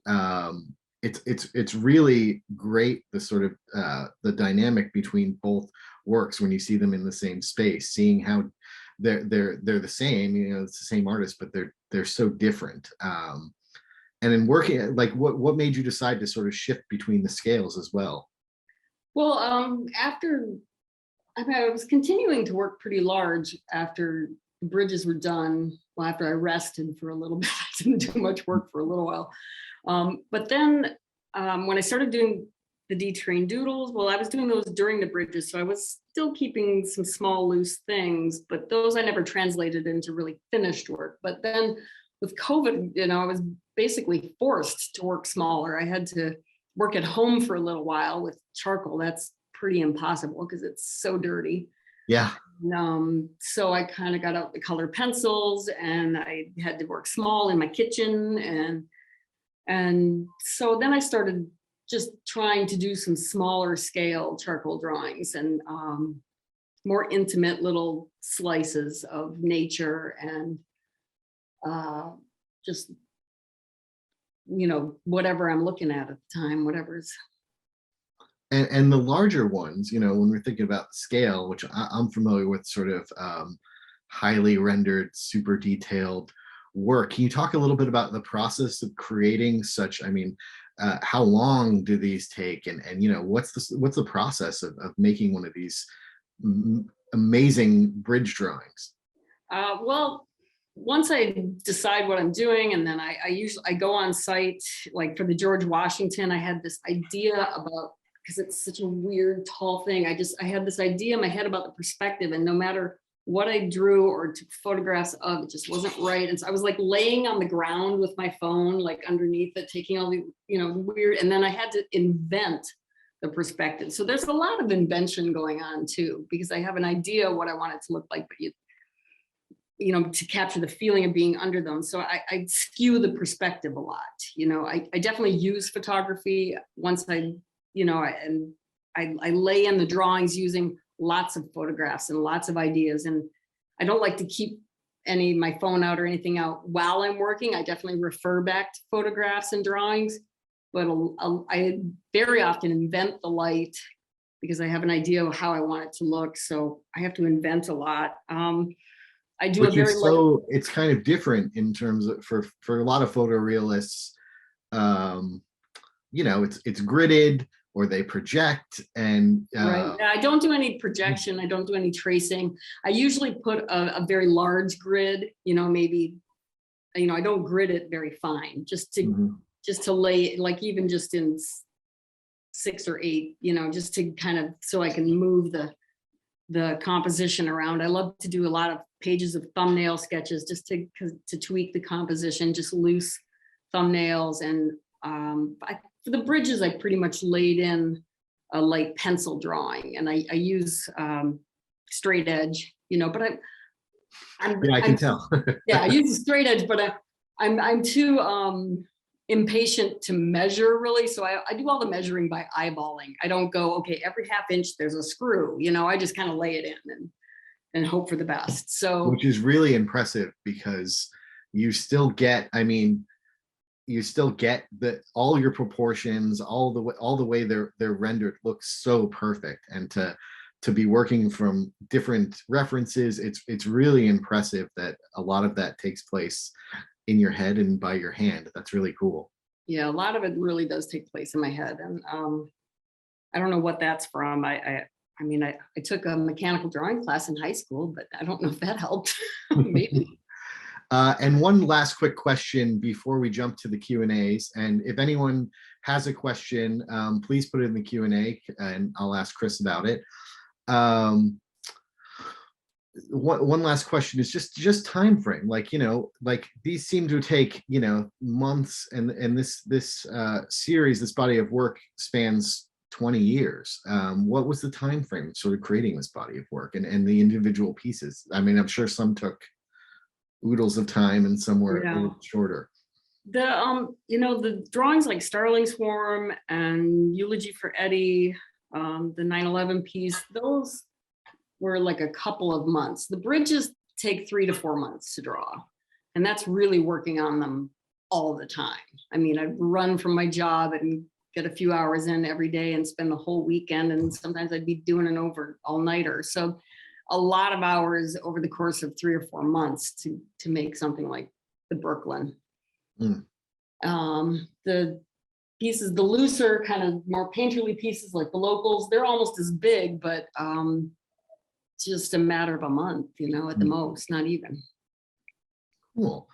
it's really great, the sort of the dynamic between both works when you see them in the same space, seeing how they're the same, it's the same artist, but they're so different. And in working, like, what made you decide to sort of shift between the scales as well? Well, I was continuing to work pretty large after the bridges were done. Well, after I rested for a little bit, I didn't do much work for a little while. But then when I started doing the D-Train doodles, well, I was doing those during the bridges, so I was still keeping some small loose things, but those I never translated into really finished work. But then with COVID, I was basically forced to work smaller. I had to work at home for a little while with charcoal. That's pretty impossible because it's so dirty. Yeah. So I kind of got out the colored pencils, and I had to work small in my kitchen, and so then I started just trying to do some smaller scale charcoal drawings, and more intimate little slices of nature, and just whatever I'm looking at the time, whatever's. And the larger ones, when we're thinking about scale, which I'm familiar with, sort of highly rendered, super detailed work. Can you talk a little bit about the process of creating such? How long do these take, and what's the process of making one of these amazing bridge drawings? Well, once I decide what I'm doing, and then I go on site, like for the George Washington, I had this idea about, because it's such a weird tall thing. I had this idea in my head about the perspective, and no matter what I drew or took photographs of, it just wasn't right. And so I was like laying on the ground with my phone, like underneath it, taking all the, weird, and then I had to invent the perspective. So there's a lot of invention going on too, because I have an idea of what I want it to look like, but to capture the feeling of being under them. So I skew the perspective a lot. I definitely use photography once I lay in the drawings using lots of photographs and lots of ideas. And I don't like to keep my phone out or anything out while I'm working. I definitely refer back to photographs and drawings, but I very often invent the light because I have an idea of how I want it to look. So I have to invent a lot. I do a Which very is light. so, it's kind of different in terms of, for a lot of photorealists, um, it's gridded or they project and Right. Yeah, I don't do any projection. I don't do any tracing. I usually put a very large grid, maybe, I don't grid it very fine, mhm. just to lay, like even just in 6 or 8, just to kind of, so I can move the composition around. I love to do a lot of pages of thumbnail sketches just to tweak the composition, just loose thumbnails. And for the bridges, I pretty much laid in a light pencil drawing, and I use straight edge, but I can tell. yeah, I use a straight edge, but I'm too impatient to measure really. So I do all the measuring by eyeballing. I don't go, okay, every half inch there's a screw, I just kind of lay it in and hope for the best. So, Which is really impressive because you still get, you still get all your proportions, all the way they're rendered looks so perfect. And to be working from different references, it's really impressive that a lot of that takes place in your head and by your hand. That's really cool. yeah, a lot of it really does take place in my head. And I don't know what that's from. I took a mechanical drawing class in high school, but I don't know if that helped. Maybe. And one last quick question before we jump to the Q&As. And if anyone has a question, please put it in the Q&A and I'll ask Chris about it. One last question is just time frame. Like these seem to take months, and this series, this body of work spans 20 years. What was the time frame sort of creating this body of work and the individual pieces? I'm sure some took oodles of time and some were a little shorter. The drawings like Starling Swarm and Eulogy for Eddie, the 9/11 piece, those were like a couple of months. The bridges take 3 to 4 months to draw, and that's really working on them all the time. I'd run from my job and get a few hours in every day and spend the whole weekend, and sometimes I'd be doing an all-nighter. So a lot of hours over the course of 3 or 4 months to make something like the Brooklyn. Mm. The pieces, the looser kind of more painterly pieces like the locals, they're almost as big, but just a matter of a month, at the most, not even. Cool.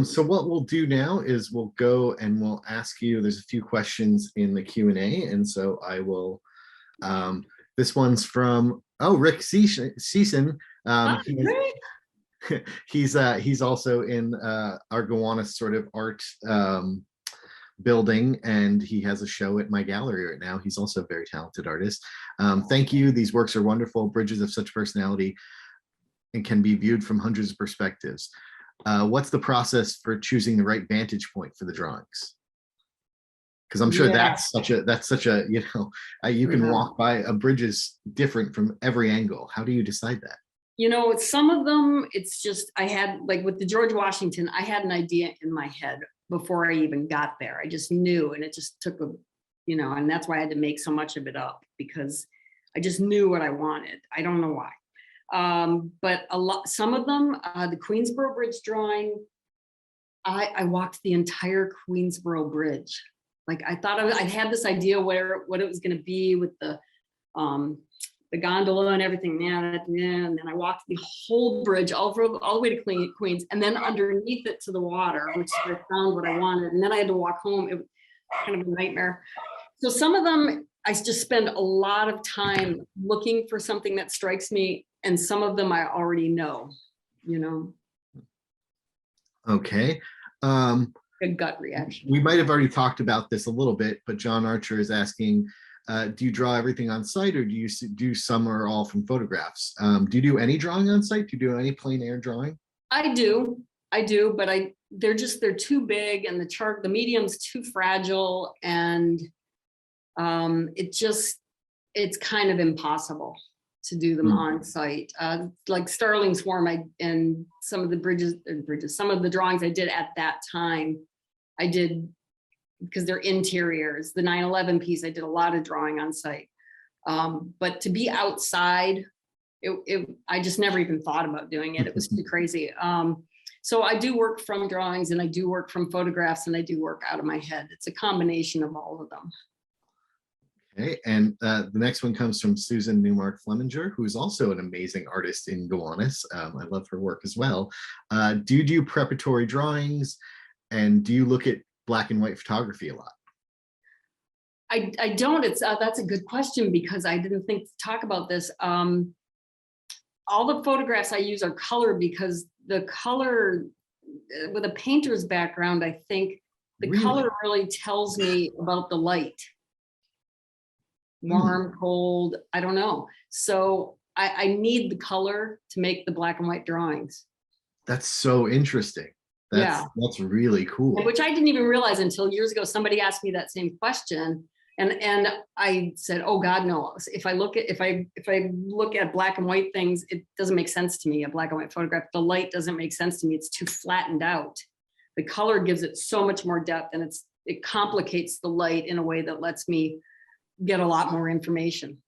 So what we'll do now is we'll go and we'll ask you, there's a few questions in the Q&A. And so I will, this one's from, Rick Season. He's also in our Gowanus sort of art building, and he has a show at my gallery right now. He's also a very talented artist. Thank you. These works are wonderful. Bridges of such personality and can be viewed from hundreds of perspectives. What's the process for choosing the right vantage point for the drawings? Because I'm sure that's such a you can walk by a bridge is different from every angle. How do you decide that? Some of them, it's just, I had, like with the George Washington, I had an idea in my head before I even got there. I just knew, and it just took and that's why I had to make so much of it up, because I just knew what I wanted. I don't know why. But some of them, the Queensboro Bridge drawing, I walked the entire Queensboro Bridge. Like I thought I had this idea what it was going to be with the gondola and everything. And then I walked the whole bridge all the way to Queens, and then underneath it to the water, which I found what I wanted. And then I had to walk home. It was kind of a nightmare. So some of them, I just spend a lot of time looking for something that strikes me, and some of them I already know. Okay. A gut reaction. We might have already talked about this a little bit, but John Archer is asking, do you draw everything on site, or do you do some or all from photographs? Do you do any drawing on site? Do you do any plein air drawing? I do, but they're too big, and the medium's too fragile, and it's kind of impossible to do them on site. Like Starling Swarm, and some of the some of the drawings I did at that time, I did because they're interiors. The 9/11 piece, I did a lot of drawing on site. But to be outside I just never even thought about doing it. It was too crazy. So I do work from drawings, and I do work from photographs, and I do work out of my head. It's a combination of all of them. Okay, and the next one comes from Susan Newmark Fleminger, who is also an amazing artist in Gowanus. I love her work as well. Do you do preparatory drawings, and do you look at black and white photography a lot? I don't. That's a good question, because I didn't think to talk about this. All the photographs I use are color, because the color, with a painter's background, I think the Really? color really tells me about the light. Warm, cold, I don't know. So I need the color to make the black and white drawings. That's so interesting. That's really cool. Which I didn't even realize until years ago. Somebody asked me that same question, and I said, "Oh God, no! If I look at black and white things, it doesn't make sense to me. A black and white photograph, the light doesn't make sense to me. It's too flattened out. The color gives it so much more depth, and it complicates the light in a way that lets me get a lot more information."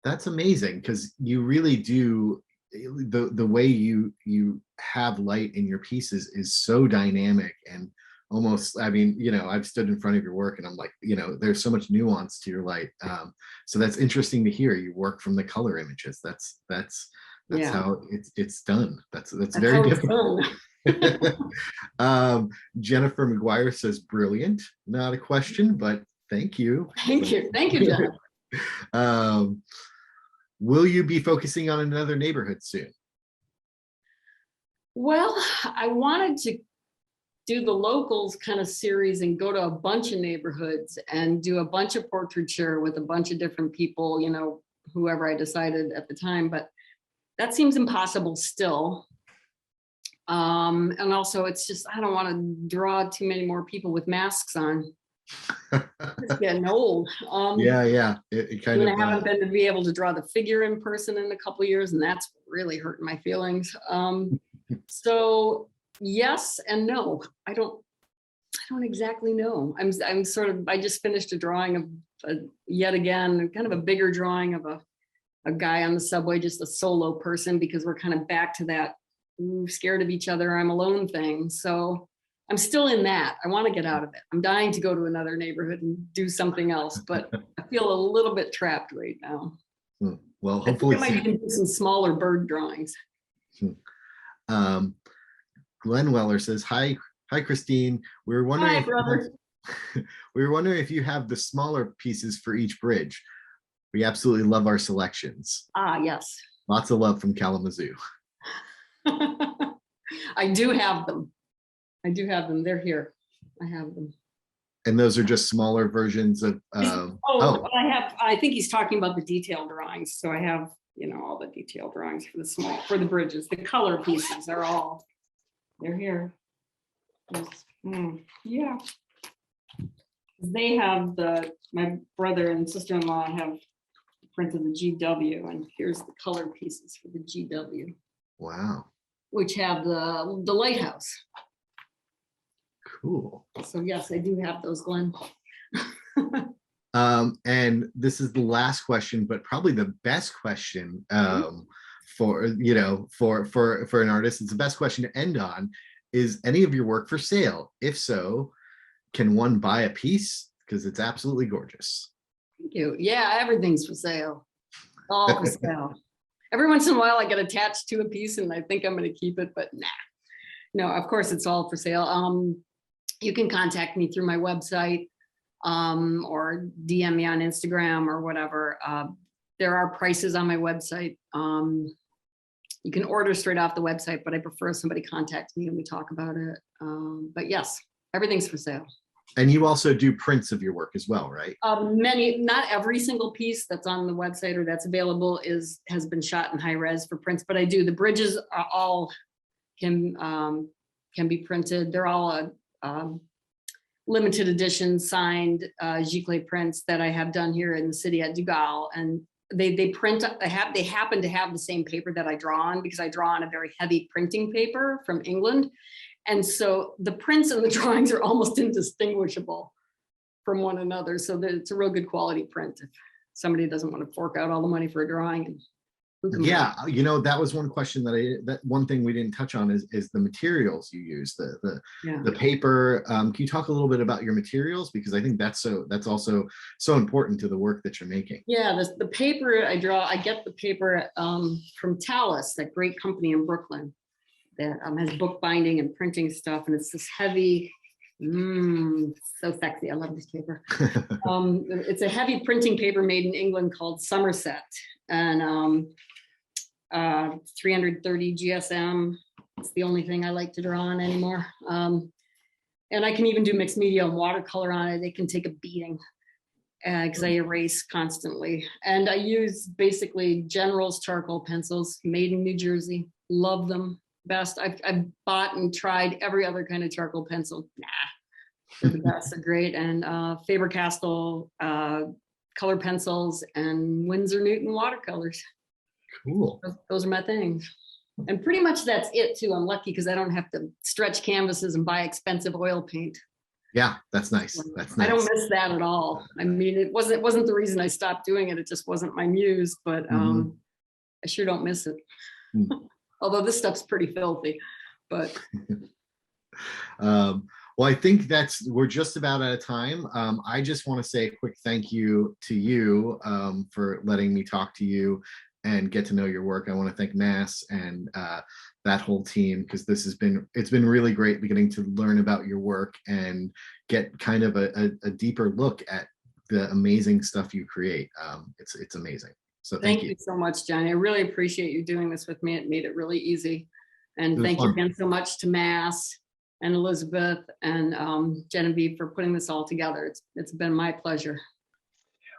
That's amazing, because you really do, the way you have light in your pieces is so dynamic, and almost, I mean, I've stood in front of your work and I'm like, there's so much nuance to your light. So that's interesting to hear. You work from the color images. That's Yeah. how it's done. That's That's very how it's difficult. done. Jennifer McGuire says brilliant. Not a question, but thank you. Thank you, Jennifer. Will you be focusing on another neighborhood soon? Well, I wanted to do the locals kind of series and go to a bunch of neighborhoods and do a bunch of portraiture with a bunch of different people, whoever I decided at the time, but that seems impossible still. And also, it's just, I don't want to draw too many more people with masks on. It's getting old. Yeah. It kind of. I haven't been to be able to draw the figure in person in a couple of years, and that's really hurting my feelings. So yes and no. I don't exactly know. I just finished a drawing of yet again, kind of a bigger drawing of a guy on the subway, just a solo person, because we're kind of back to that scared of each other, I'm alone thing. So I'm still in that. I want to get out of it. I'm dying to go to another neighborhood and do something else, but I feel a little bit trapped right now. Well, hopefully I might even do some smaller bird drawings. Glenn Weller says, hi, Christine. We were wondering, Hi, brother. We were wondering if you have the smaller pieces for each bridge. We absolutely love our selections. Yes. Lots of love from Kalamazoo. I do have them. They're here. I have them. And those are just smaller versions of. I think he's talking about the detail drawings. So I have, all the detail drawings for the bridges. The color pieces are they're here. Yeah. They have my brother and sister-in-law have printed the GW, and here's the color pieces for the GW. Wow. Which have the lighthouse. Cool. So yes, I do have those, Glenn. And this is the last question, but probably the best question for an artist. It's the best question to end on. Is any of your work for sale? If so, can one buy a piece? Because it's absolutely gorgeous. Thank you. Yeah, everything's for sale. All for sale. Every once in a while I get attached to a piece and I think I'm going to keep it, but nah. No, of course it's all for sale. You can contact me through my website or DM me on Instagram or whatever. There are prices on my website. You can order straight off the website, but I prefer somebody contact me and we talk about it. But yes, everything's for sale. And you also do prints of your work as well, right? Not every single piece that's on the website or that's available has been shot in high res for prints, but I do. The bridges are all can be printed. They're all limited edition signed giclée prints that I have done here in the city at Dougal, and they happen to have the same paper that I draw on, because I draw on a very heavy printing paper from England. And so the prints and the drawings are almost indistinguishable from one another. So it's a real good quality print if somebody doesn't want to fork out all the money for a drawing and Who can Yeah, you know, that was one question that one thing we didn't touch on is the materials you use, Yeah. the paper. Can you talk a little bit about your materials? Because I think that's also so important to the work that you're making. Yeah, the paper I draw, I get the paper from Talus, that great company in Brooklyn that has book binding and printing stuff. And it's this heavy, so sexy. I love this paper. It's a heavy printing paper made in England called Somerset, and 330 GSM. It's the only thing I like to draw on anymore. And I can even do mixed media and watercolor on it. It can take a beating because I erase constantly. And I use basically General's charcoal pencils made in New Jersey. Love them. Best. I've bought and tried every other kind of charcoal pencil. Nah, they're the best. They're great. And Faber-Castell color pencils and Winsor Newton watercolors. Cool. Those are my things. And pretty much that's it too. I'm lucky because I don't have to stretch canvases and buy expensive oil paint. Yeah, that's nice. That's nice. I don't miss that at all. I mean, it wasn't the reason I stopped doing it. It just wasn't my muse, but I sure don't miss it. Although this stuff's pretty filthy, but. Well, I think we're just about out of time. I just want to say a quick thank you to you for letting me talk to you and get to know your work. I want to thank Mass and that whole team, because it's been really great beginning to learn about your work and get kind of a deeper look at the amazing stuff you create. It's amazing. So thank you so much, Johnny. I really appreciate you doing this with me. It made it really easy. And thank you again so much to Mass and Elizabeth and Genevieve for putting this all together. It's been my pleasure.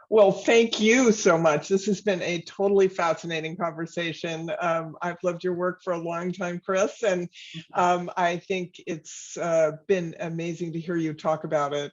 Well, thank you so much. This has been a totally fascinating conversation. I've loved your work for a long time, Chris, and I think it's been amazing to hear you talk about it.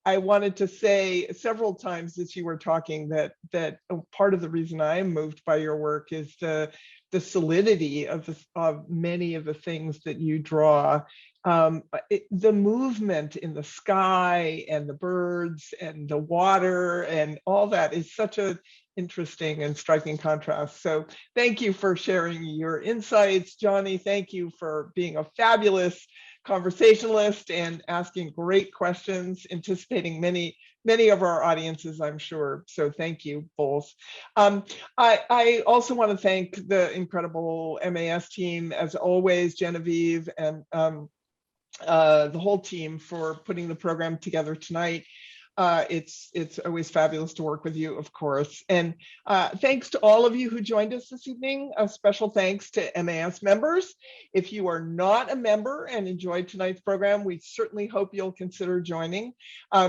I wanted to say several times as you were talking that part of the reason I am moved by your work is the solidity of many of the things that you draw. The movement in the sky and the birds and the water and all that is such an interesting and striking contrast. So thank you for sharing your insights, Johnny. Thank you for being a fabulous conversationalist and asking great questions, anticipating many of our audiences, I'm sure. So thank you both. I also want to thank the incredible MAS team, as always, Genevieve and the whole team for putting the program together tonight. It's always fabulous to work with you, of course. And thanks to all of you who joined us this evening. A special thanks to MAS members. If you are not a member and enjoyed tonight's program, we certainly hope you'll consider joining.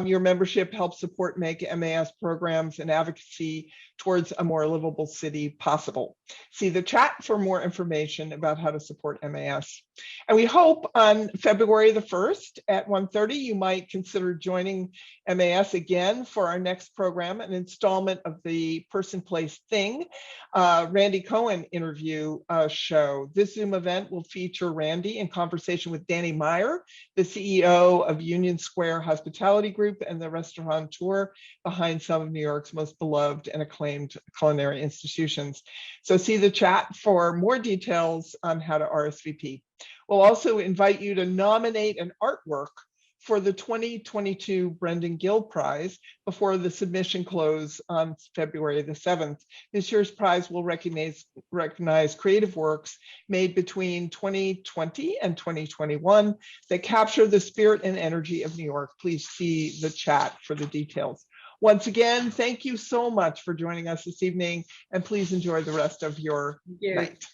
Your membership helps support Make MAS programs and advocacy towards a more livable city possible. See the chat for more information about how to support MAS. And we hope on February the 1st at 1:30, you might consider joining MAS again for our next program, an installment of the Person, Place, Thing Randy Cohen interview show. This Zoom event will feature Randy in conversation with Danny Meyer, the CEO of Union Square Hospitality Group and the restaurateur behind some of New York's most beloved and acclaimed culinary institutions. So see the chat for more details on how to RSVP. We'll also invite you to nominate an artwork for the 2022 Brendan Gill Prize before the submission close on February the 7th. This year's prize will recognize creative works made between 2020 and 2021 that capture the spirit and energy of New York. Please see the chat for the details. Once again, thank you so much for joining us this evening, and please enjoy the rest of your night.